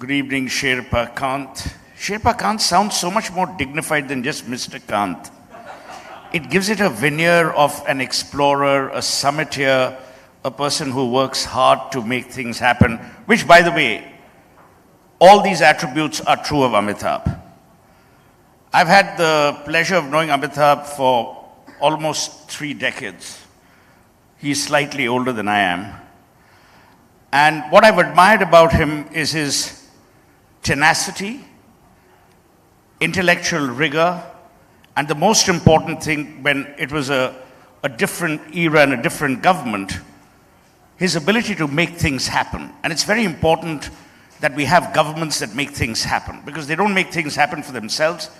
Good evening, Sherpa Kant. Sherpa Kant sounds so much more dignified than just Mr. Kant. It gives it a veneer of an explorer, a summiteer, a person who works hard to make things happen, which, by the way, all these attributes are true of Amitabh. I've had the pleasure of knowing Amitabh for almost 3 decades. He's slightly older than I am. And what I've admired about him is his tenacity, intellectual rigor, and the most important thing, when it was a different era and a different government, his ability to make things happen. And it's very important that we have governments that make things happen, because they don't make things happen for themselves,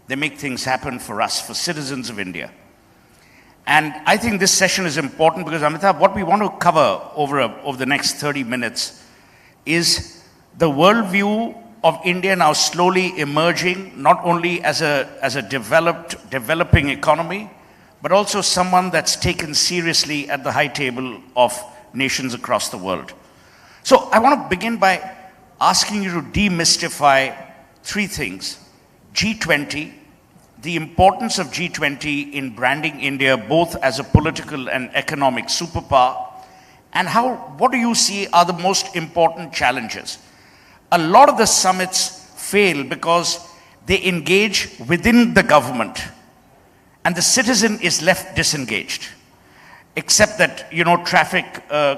they make things happen for us, for citizens of India. And I think this session is important because, Amitabh, what we want to cover over the next 30 minutes is the worldview of India now slowly emerging, not only as a developing economy, but also someone that's taken seriously at the high table of nations across the world. So I want to begin by asking you to demystify 3 things. G20, the importance of G20 in branding India both as a political and economic superpower, and what do you see are the most important challenges? A lot of the summits fail because they engage within the government and the citizen is left disengaged, except that, traffic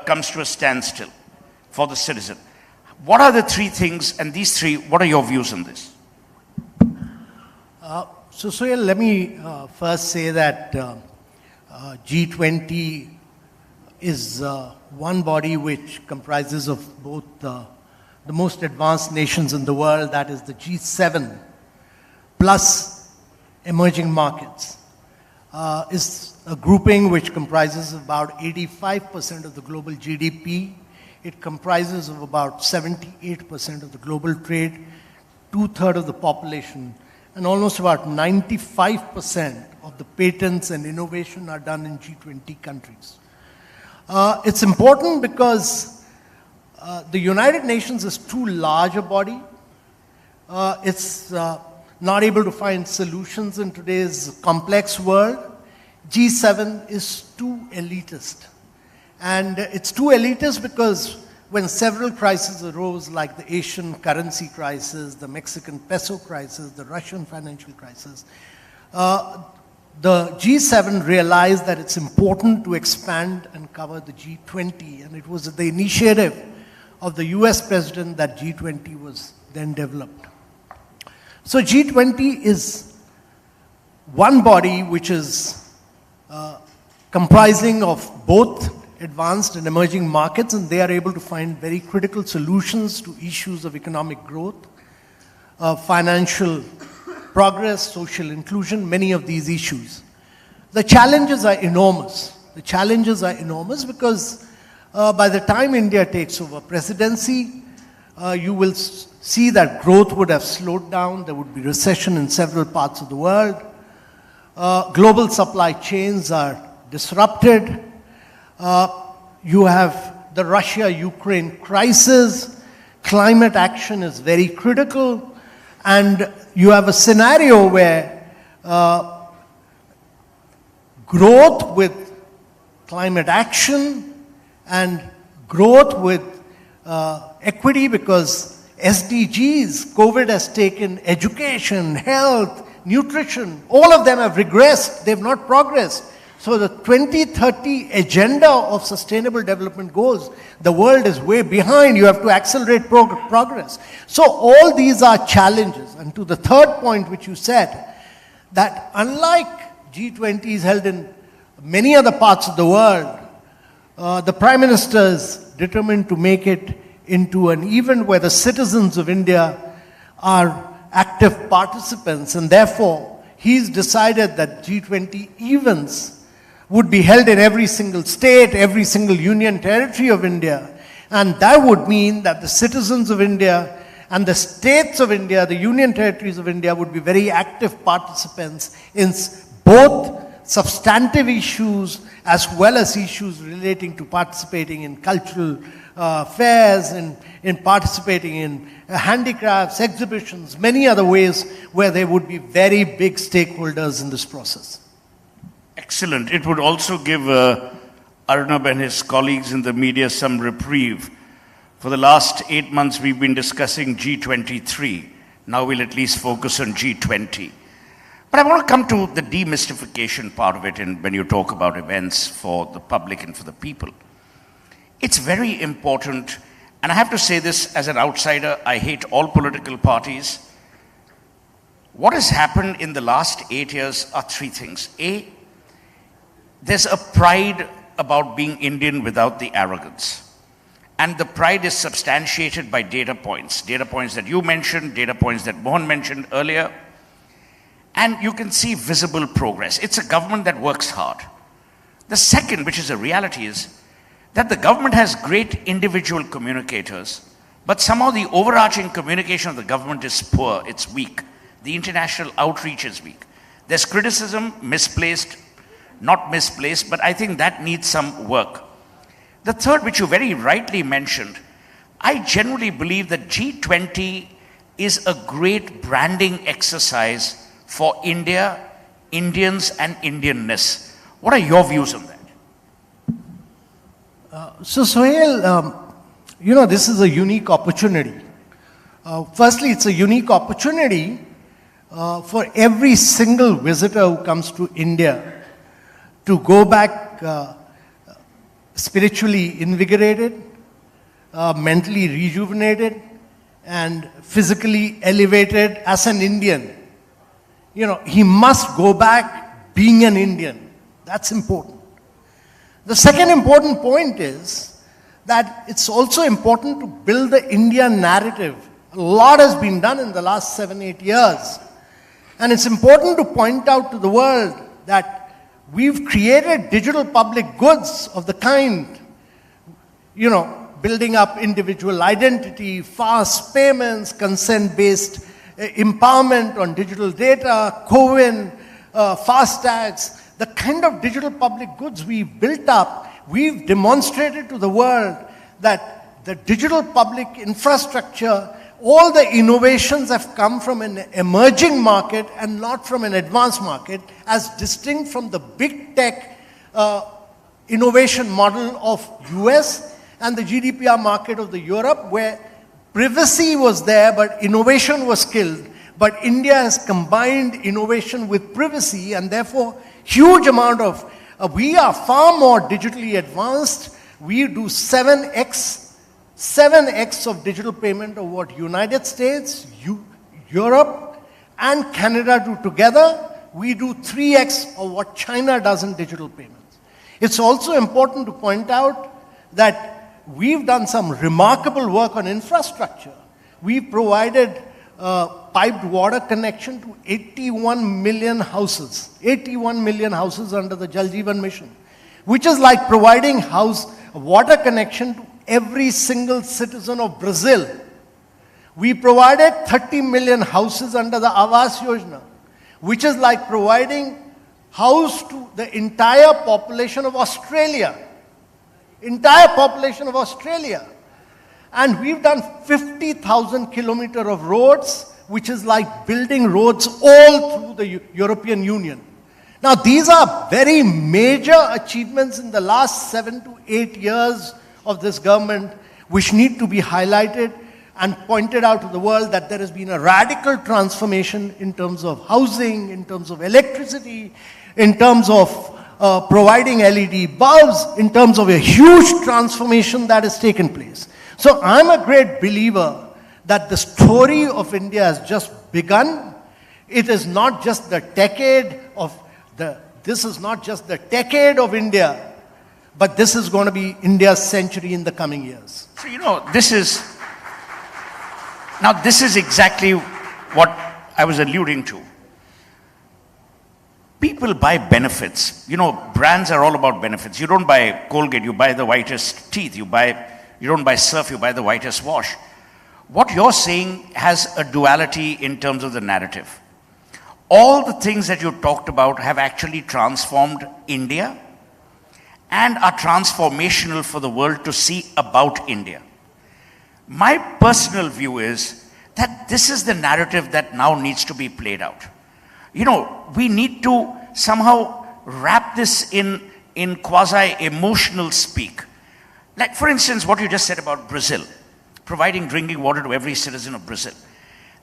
comes to a standstill for the citizen. What are the 3 things, and these 3, what are your views on this? So Suhel, let me first say that G20 is one body which comprises of both the most advanced nations in the world, that is the G7, plus emerging markets. Is a grouping which comprises about 85% of the global GDP. It comprises of about 78% of the global trade, 2/3 of the population, and almost about 95% of the patents and innovation are done in G20 countries. It's important because the United Nations is too large a body. It's not able to find solutions in today's complex world. G7 is too elitist. And it's too elitist because when several crises arose, like the Asian currency crisis, the Mexican peso crisis, the Russian financial crisis, the G7 realized that it's important to expand and cover the G20. And it was the initiative of the US president that G20 was then developed. So G20 is one body which is comprising of both advanced and emerging markets, and they are able to find very critical solutions to issues of economic growth, financial progress, social inclusion, many of these issues. The challenges are enormous. The challenges are enormous because by the time India takes over presidency, you will see that growth would have slowed down. There would be recession in several parts of the world. Global supply chains are disrupted. You have the Russia-Ukraine crisis. Climate action is very critical. And you have a scenario where growth with climate action and growth with equity, because SDGs, COVID has taken education, health, nutrition, all of them have regressed, they've not progressed. So the 2030 agenda of sustainable development goals, the world is way behind. You have to accelerate progress. So all these are challenges. And to the third point which you said, that unlike G20s held in many other parts of the world, the Prime Minister is determined to make it into an event where the citizens of India are active participants, and therefore he's decided that G20 events would be held in every single state, every single union territory of India. And that would mean that the citizens of India and the states of India, the union territories of India, would be very active participants in both substantive issues as well as issues relating to participating in cultural fairs, in participating in handicrafts, exhibitions, many other ways where they would be very big stakeholders in this process. Excellent. It would also give Arnab and his colleagues in the media some reprieve. For the last 8 months, we've been discussing G23. Now we'll at least focus on G20. But I want to come to the demystification part of it when you talk about events for the public and for the people. It's very important, and I have to say this as an outsider, I hate all political parties. What has happened in the last 8 years are three things. A, there's a pride about being Indian without the arrogance. And the pride is substantiated by data points that you mentioned, data points that Mohan mentioned earlier. And you can see visible progress. It's a government that works hard. The second, which is a reality, is that the government has great individual communicators, but somehow the overarching communication of the government is poor, it's weak. The international outreach is weak. There's criticism, misplaced, not misplaced, but I think that needs some work. The third, which you very rightly mentioned, I genuinely believe that G20 is a great branding exercise for India, Indians, and Indianness. What are your views on that? So, Suhel, this is a unique opportunity. Firstly, it's a unique opportunity for every single visitor who comes to India to go back spiritually invigorated, mentally rejuvenated, and physically elevated as an Indian. He must go back being an Indian. That's important. The second important point is that it's also important to build the India narrative. A lot has been done in the last 7-8 years. And it's important to point out to the world that we've created digital public goods of the kind, building up individual identity, fast payments, consent-based empowerment on digital data, CoWIN, FASTags, the kind of digital public goods we've built up, we've demonstrated to the world that the digital public infrastructure, all the innovations have come from an emerging market and not from an advanced market, as distinct from the big tech innovation model of US and the GDPR market of the Europe, where privacy was there, but innovation was killed. But India has combined innovation with privacy, and therefore, huge amount of, we are far more digitally advanced. We do 7x of digital payment of what United States, Europe, and Canada do together. We do 3x of what China does in digital payments. It's also important to point out that we've done some remarkable work on infrastructure. We've provided piped water connection to 81 million houses. 81 million houses under the Jal Jeevan mission, which is like providing water connection to every single citizen of Brazil. We provided 30 million houses under the Awas Yojana, which is like providing house to the entire population of Australia. Entire population of Australia. And we've done 50,000 kilometers of roads, which is like building roads all through the European Union. Now, these are very major achievements in the last 7 to 8 years of this government, which need to be highlighted and pointed out to the world that there has been a radical transformation in terms of housing, in terms of electricity, in terms of providing LED bulbs, in terms of a huge transformation that has taken place. So I'm a great believer that the story of India has just begun. It is not just the decade of this is not just the decade of India, but this is going to be India's century in the coming years. So, this is exactly what I was alluding to. People buy benefits. Brands are all about benefits. You don't buy Colgate, you buy the whitest teeth. You don't buy Surf, you buy the whitest wash. What you're saying has a duality in terms of the narrative. All the things that you talked about have actually transformed India. and are transformational for the world to see about India. My personal view is that this is the narrative that now needs to be played out. You know, we need to somehow wrap this in quasi-emotional speak. Like, for instance, what you just said about Brazil, providing drinking water to every citizen of Brazil.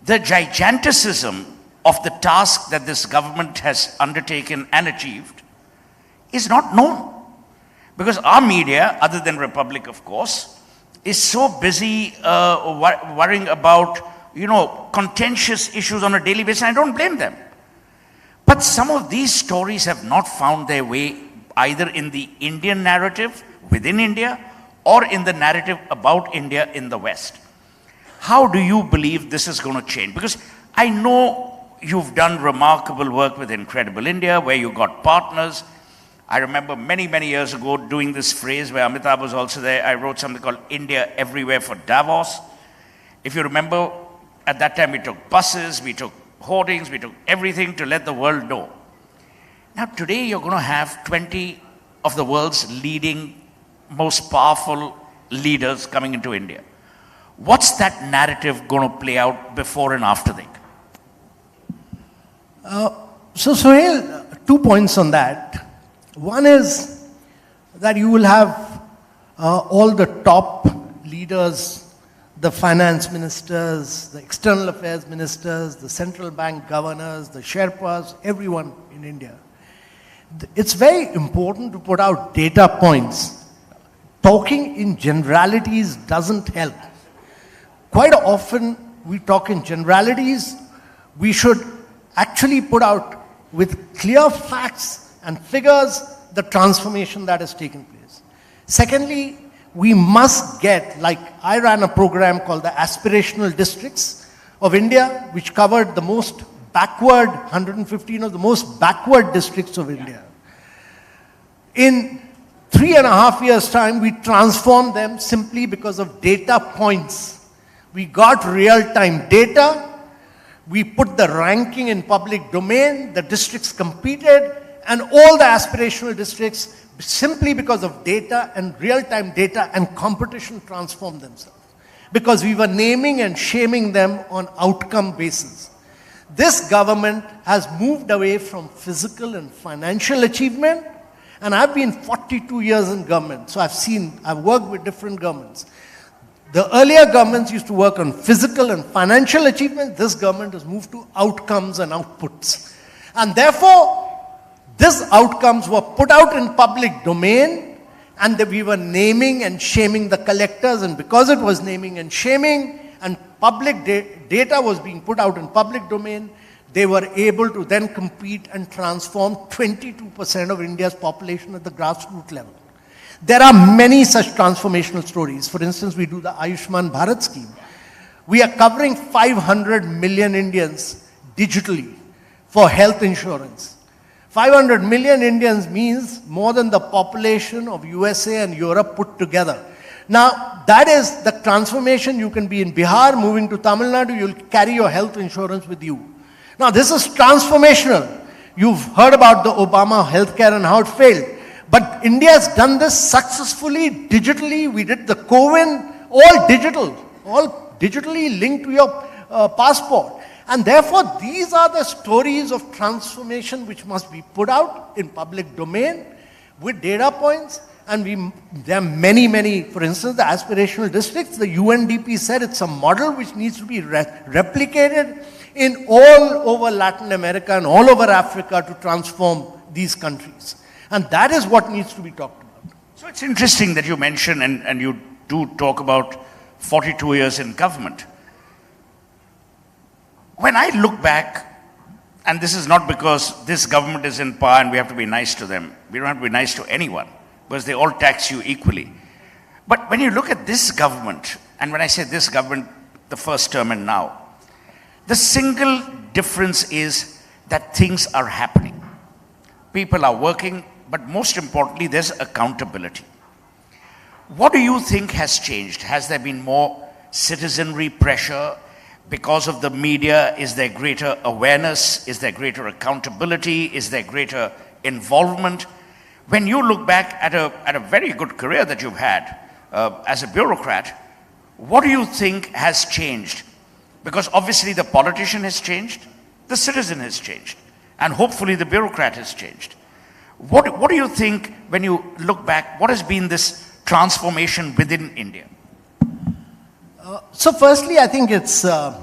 The giganticism of the task that this government has undertaken and achieved is not known. Because our media, other than Republic, of course, is so busy worrying about, contentious issues on a daily basis. I don't blame them. But some of these stories have not found their way either in the Indian narrative within India or in the narrative about India in the West. How do you believe this is going to change? Because I know you've done remarkable work with Incredible India, where you got partners. I remember many, many years ago doing this phrase where Amitabh was also there. I wrote something called India Everywhere for Davos. If you remember, at that time we took buses, we took hoardings, we took everything to let the world know. Now today you're going to have 20 of the world's leading, most powerful leaders coming into India. What's that narrative going to play out before and after that? So Suhel, 2 points on that. One is that you will have all the top leaders, the finance ministers, the external affairs ministers, the central bank governors, the Sherpas, everyone in India. It's very important to put out data points. Talking in generalities doesn't help. Quite often we talk in generalities. We should actually put out with clear facts and figures the transformation that has taken place. Secondly, we must get, like I ran a program called the Aspirational Districts of India, which covered the most backward, 115 of the most backward districts of India. In 3.5 years' time, we transformed them simply because of data points. We got real-time data, we put the ranking in public domain, the districts competed, and all the aspirational districts, simply because of data and real-time data and competition, transformed themselves. Because we were naming and shaming them on outcome basis. This government has moved away from physical and financial achievement, and I've been 42 years in government, so I've worked with different governments. The earlier governments used to work on physical and financial achievement. This government has moved to outcomes and outputs. And therefore, these outcomes were put out in public domain, and we were naming and shaming the collectors, and because it was naming and shaming, and public data was being put out in public domain, they were able to then compete and transform 22% of India's population at the grassroots level. There are many such transformational stories. For instance, we do the Ayushman Bharat scheme. We are covering 500 million Indians digitally for health insurance. 500 million Indians means more than the population of USA and Europe put together. Now, that is the transformation. You can be in Bihar, moving to Tamil Nadu, you'll carry your health insurance with you. Now, this is transformational. You've heard about the Obama healthcare and how it failed. But India has done this successfully, digitally. We did the CoWIN, all digitally linked to your passport. And therefore, these are the stories of transformation which must be put out in public domain with data points. And there are many, many, for instance, the aspirational districts, the UNDP said it's a model which needs to be replicated in all over Latin America and all over Africa to transform these countries. And that is what needs to be talked about. So it's interesting that you mention and you do talk about 42 years in government. When I look back, and this is not because this government is in power and we have to be nice to them. We don't have to be nice to anyone because they all tax you equally. But when you look at this government, and when I say this government, the first term and now, the single difference is that things are happening. People are working, but most importantly, there's accountability. What do you think has changed? Has there been more citizenry pressure? Because of the media, is there greater awareness? Is there greater accountability? Is there greater involvement? When you look back at a very good career that you've had as a bureaucrat, what do you think has changed? Because obviously the politician has changed, the citizen has changed, and hopefully the bureaucrat has changed. What do you think when you look back, what has been this transformation within India? So firstly, I think it's the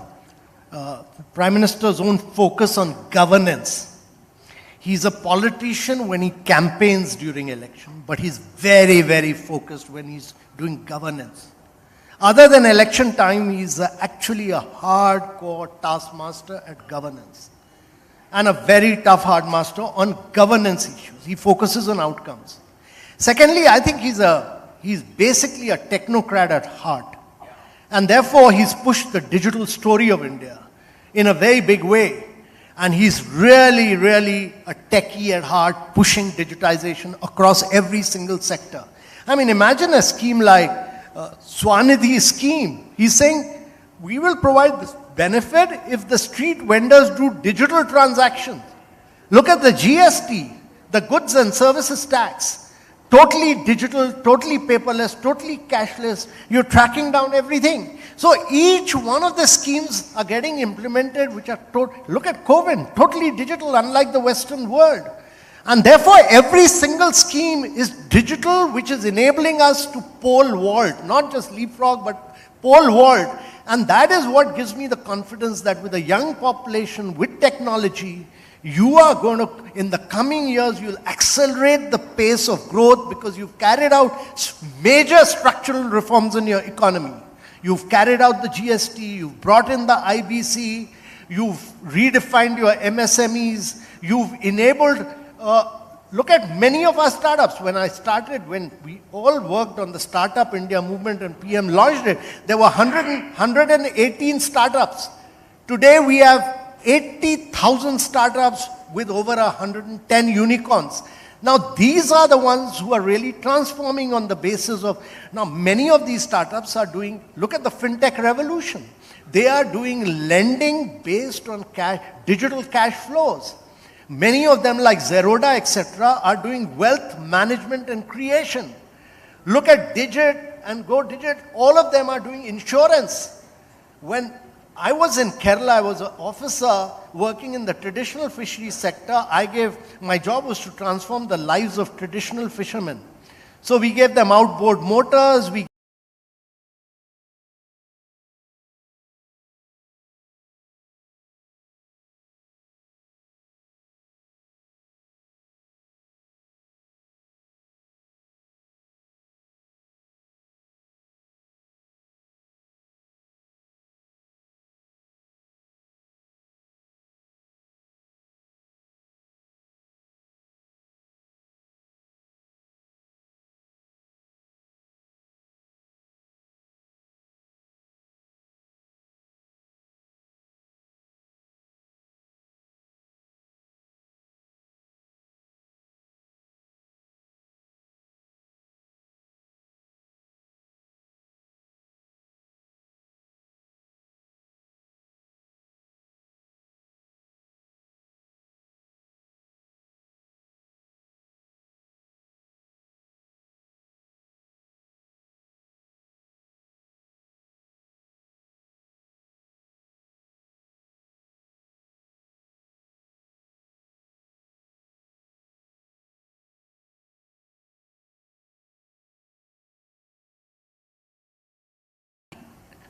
Prime Minister's own focus on governance. He's a politician when he campaigns during election, but he's very, very focused when he's doing governance. Other than election time, he's actually a hardcore taskmaster at governance. And a very tough hard master on governance issues. He focuses on outcomes. Secondly, I think he's basically a technocrat at heart. And therefore, he's pushed the digital story of India in a very big way. And he's really, really a techie at heart, pushing digitization across every single sector. I mean, imagine a scheme like Swanidhi scheme. He's saying, we will provide this benefit if the street vendors do digital transactions. Look at the GST, the goods and services tax. Totally digital, totally paperless, totally cashless. You're tracking down everything. So each one of the schemes are getting implemented, which are, look at COVID, totally digital, unlike the Western world. And therefore, every single scheme is digital, which is enabling us to pole vault, not just leapfrog, but pole vault. And that is what gives me the confidence that with a young population, with technology, you are going to, in the coming years, you'll accelerate the pace of growth because you've carried out major structural reforms in your economy. You've carried out the GST, you've brought in the IBC, you've redefined your MSMEs, you've enabled, look at many of our startups. When I started, when we all worked on the Startup India movement and PM launched it, there were 118 startups. Today we have 80,000 startups with over 110 unicorns. Now these are the ones who are really transforming on the basis of, now many of these startups are doing, look at the fintech revolution. They are doing lending based on cash, digital cash flows. Many of them like Zerodha, etc. are doing wealth management and creation. Look at Digit and Go Digit, all of them are doing insurance. When I was in Kerala, I was an officer working in the traditional fisheries sector. My job was to transform the lives of traditional fishermen. So we gave them outboard motors,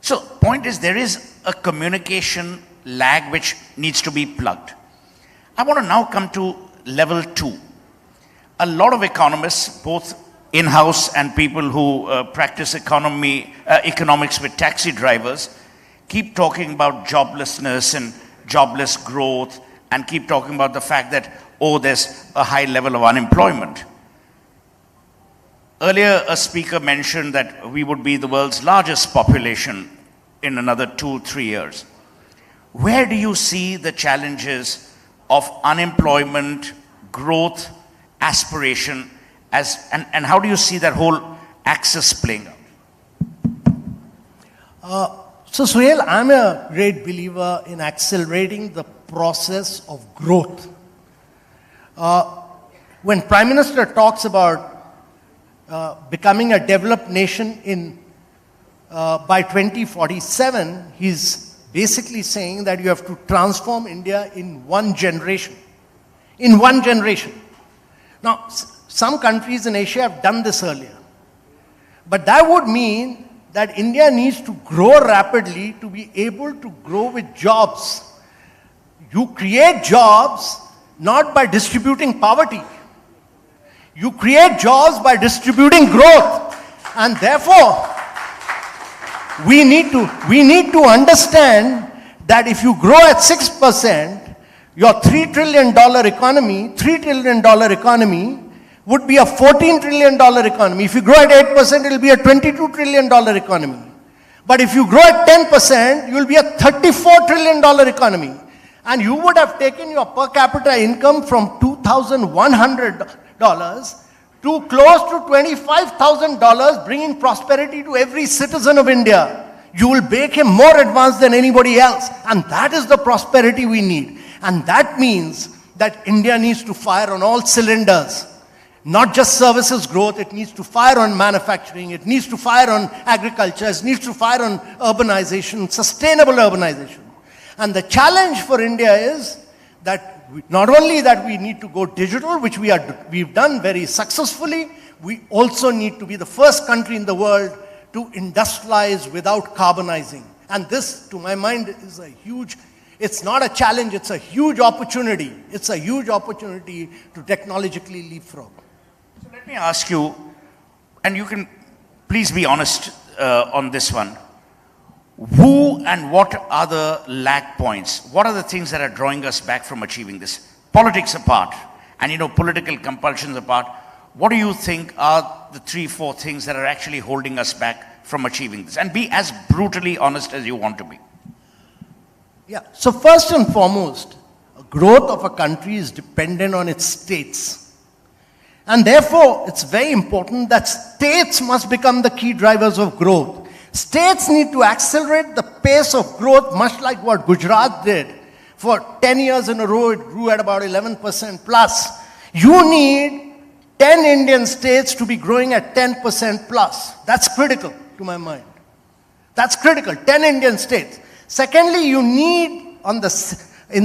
So point is, there is a communication lag which needs to be plugged. I want to now come to level 2. A lot of economists, both in-house and people who practice economics with taxi drivers, keep talking about joblessness and jobless growth and keep talking about the fact that, oh, there's a high level of unemployment. Earlier, a speaker mentioned that we would be the world's largest population in another 2-3 years. Where do you see the challenges of unemployment, growth, aspiration, and how do you see that whole axis playing out? So Suhel, I'm a great believer in accelerating the process of growth. when Prime Minister talks about becoming a developed nation by 2047, he's basically saying that you have to transform India in one generation. In one generation. Now, some countries in Asia have done this earlier. But that would mean that India needs to grow rapidly to be able to grow with jobs. You create jobs not by distributing poverty. You create jobs by distributing growth. And therefore, we need to understand that if you grow at 6%, your $3 trillion economy would be a $14 trillion economy. If you grow at 8%, it will be a $22 trillion economy. But if you grow at 10%, you will be a $34 trillion economy. And you would have taken your per capita income from $2,100 to close to $25,000, bringing prosperity to every citizen of India. You will make him more advanced than anybody else. And that is the prosperity we need. And that means that India needs to fire on all cylinders. Not just services growth, it needs to fire on manufacturing, it needs to fire on agriculture, it needs to fire on urbanization, sustainable urbanization. And the challenge for India is that not only that we need to go digital, which we've done very successfully, we also need to be the first country in the world to industrialize without carbonizing. And this, to my mind, is a huge, it's not a challenge, it's a huge opportunity. It's a huge opportunity to technologically leapfrog. So let me ask you, and you can please be honest on this one. Who and what are the lag points? What are the things that are drawing us back from achieving this? Politics apart, and political compulsions apart, what do you think are the 3-4 things that are actually holding us back from achieving this? And be as brutally honest as you want to be. Yeah, so first and foremost, growth of a country is dependent on its states. And therefore, it's very important that states must become the key drivers of growth. States need to accelerate the pace of growth, much like what Gujarat did. For 10 years in a row, it grew at about 11% plus. You need 10 Indian states to be growing at 10% plus. That's critical to my mind. That's critical, 10 Indian states. Secondly, you need, in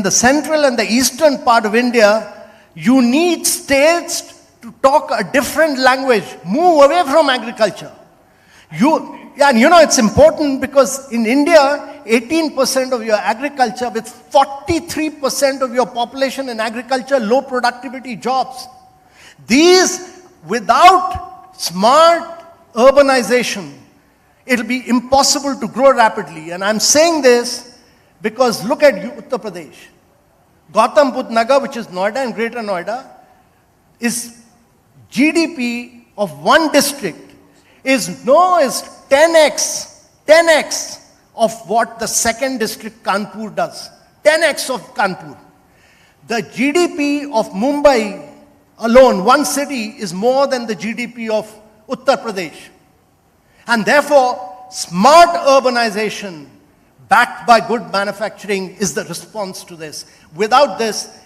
the central and the eastern part of India, you need states to talk a different language, move away from agriculture. And it's important because in India, 18% of your agriculture with 43% of your population in agriculture, low productivity jobs. These, without smart urbanization, it'll be impossible to grow rapidly. And I'm saying this because look at Uttar Pradesh. Gautam Budh Nagar, which is Noida and Greater Noida, is GDP of one district is 10x of what the second district Kanpur does. 10x of Kanpur. The GDP of Mumbai alone, one city, is more than the GDP of Uttar Pradesh. And therefore, smart urbanization backed by good manufacturing is the response to this. Without this,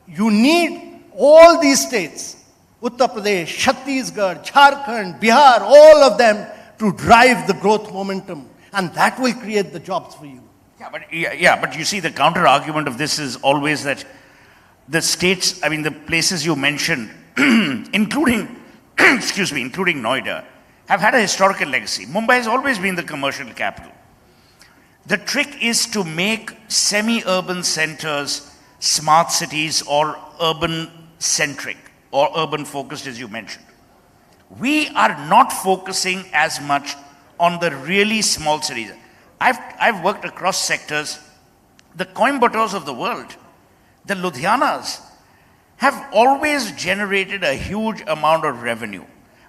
you need all these states, Uttar Pradesh, Chhattisgarh, Jharkhand, Bihar, all of them to drive the growth momentum. And that will create the jobs for you. But you see, the counter argument of this is always that the states, the places you mentioned, including Noida, have had a historical legacy. Mumbai has always been the commercial capital. The trick is to make semi-urban centers smart cities or urban-centric or urban-focused, as you mentioned. We are not focusing as much on the really small cities. I've worked across sectors. The Coimbatores of the world, the Ludhianas, have always generated a huge amount of revenue.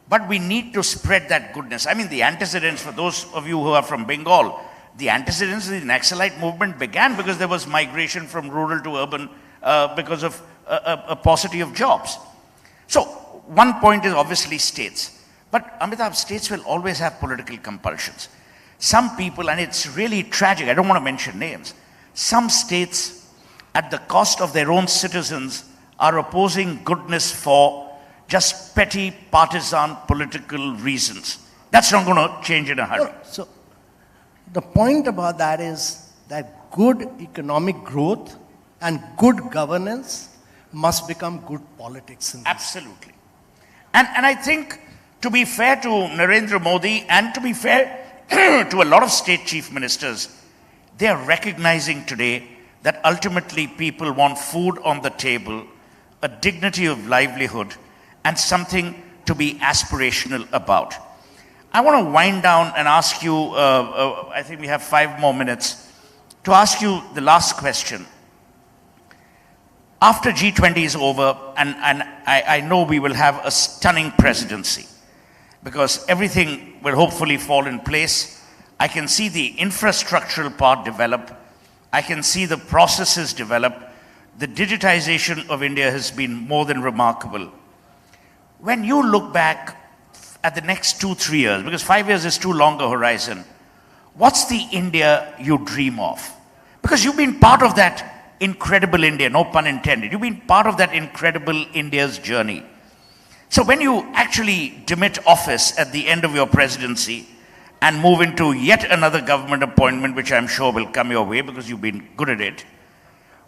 But we need to spread that goodness. The antecedents, for those of you who are from Bengal, the antecedents of the Naxalite movement began because there was migration from rural to urban because of a paucity of jobs. So, one point is obviously states. But Amitabh, states will always have political compulsions. Some people, and it's really tragic, I don't want to mention names, some states, at the cost of their own citizens, are opposing goodness for just petty partisan political reasons. That's not going to change in a hurry. So the point about that is that good economic growth and good governance must become good politics. Absolutely. And I think, to be fair to Narendra Modi and to be fair to a lot of state chief ministers, they are recognizing today that ultimately people want food on the table, a dignity of livelihood, and something to be aspirational about. I want to wind down and ask you, I think we have 5 more minutes, to ask you the last question. After G20 is over, and I know we will have a stunning presidency, because everything will hopefully fall in place. I can see the infrastructural part develop. I can see the processes develop. The digitization of India has been more than remarkable. When you look back at the next 2-3 years, because 5 years is too long a horizon, what's the India you dream of? Because you've been part of that incredible India, no pun intended. You've been part of that incredible India's journey. So when you actually demit office at the end of your presidency and move into yet another government appointment, which I'm sure will come your way because you've been good at it,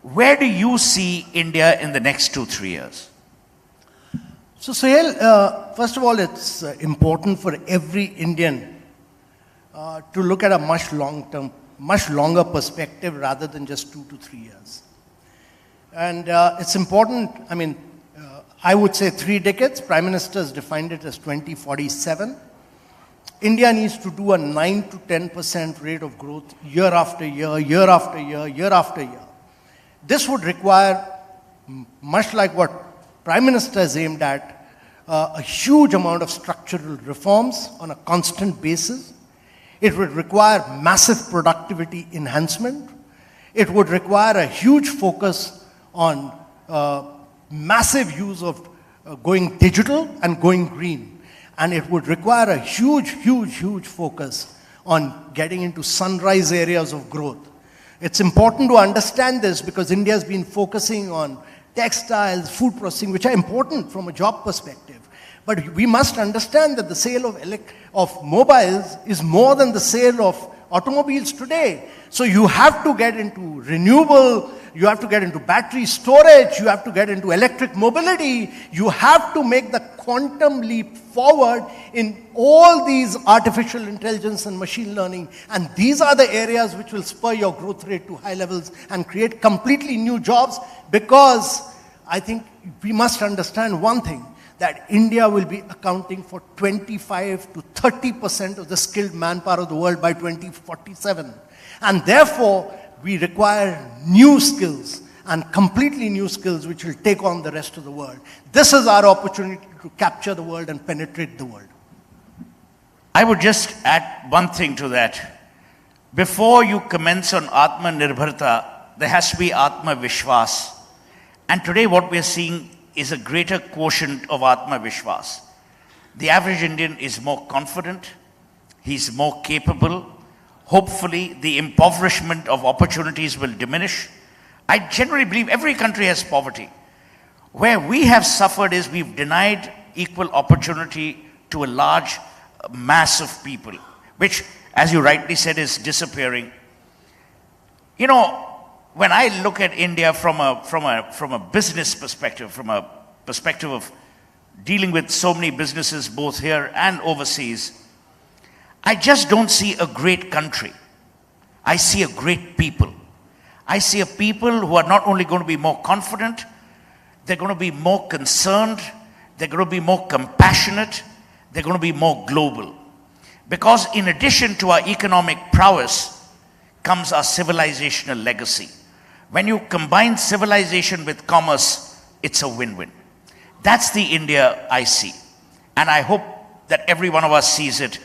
where do you see India in the next 2-3 years? So Suhel, first of all, it's important for every Indian to look at a much longer perspective rather than just 2 to 3 years. And it's important, I would say 3 decades. Prime Minister has defined it as 2047. India needs to do a 9 to 10% rate of growth year after year, year after year, year after year. This would require, much like what Prime Minister has aimed at, a huge amount of structural reforms on a constant basis. It would require massive productivity enhancement. It would require a huge focus on massive use of going digital and going green. And it would require a huge, huge, huge focus on getting into sunrise areas of growth. It's important to understand this because India has been focusing on textiles, food processing, which are important from a job perspective. But we must understand that the sale of mobiles is more than the sale of automobiles today. So you have to get into renewable, you have to get into battery storage, you have to get into electric mobility, you have to make the quantum leap forward in all these artificial intelligence and machine learning. And these are the areas which will spur your growth rate to high levels and create completely new jobs, because I think we must understand one thing, that India will be accounting for 25 to 30% of the skilled manpower of the world by 2047. And therefore, we require new skills and completely new skills which will take on the rest of the world. This is our opportunity to capture the world and penetrate the world. I would just add one thing to that. Before you commence on Atma Nirbharta, there has to be Atma Vishwas. And today what we are seeing is a greater quotient of Atma Vishwas. The average Indian is more confident, he's more capable. Hopefully, the impoverishment of opportunities will diminish. I generally believe every country has poverty. Where we have suffered is we've denied equal opportunity to a large mass of people, which, as you rightly said, is disappearing. You know, when I look at India from a business perspective, from a perspective of dealing with so many businesses both here and overseas, I just don't see a great country. I see a great people. I see a people who are not only going to be more confident, they're going to be more concerned, they're going to be more compassionate, they're going to be more global. Because in addition to our economic prowess comes our civilizational legacy. When you combine civilization with commerce, it's a win-win. That's the India I see. And I hope that every one of us sees it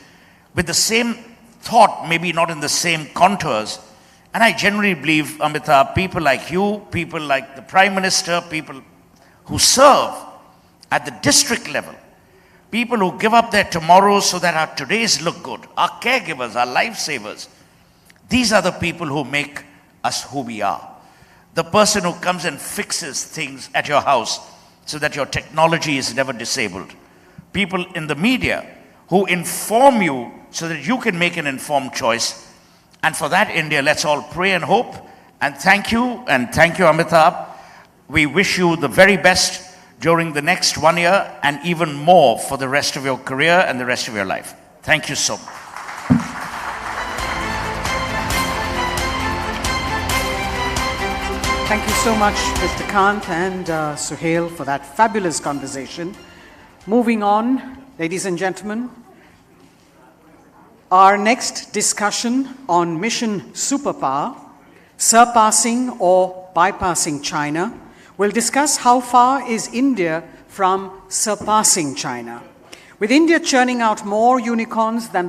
with the same thought, maybe not in the same contours. And I generally believe, Amitabh, people like you, people like the Prime Minister, people who serve at the district level, people who give up their tomorrows so that our todays look good, our caregivers, our lifesavers, these are the people who make us who we are. The person who comes and fixes things at your house so that your technology is never disabled. People in the media who inform you so that you can make an informed choice. And for that, India, let's all pray and hope. And thank you, Amitabh. We wish you the very best during the next 1 year and even more for the rest of your career and the rest of your life. Thank you so much. Thank you so much, Mr. Kant and Suhel, for that fabulous conversation. Moving on, ladies and gentlemen, our next discussion on Mission Superpower, surpassing or bypassing China, will discuss how far is India from surpassing China. With India churning out more unicorns than the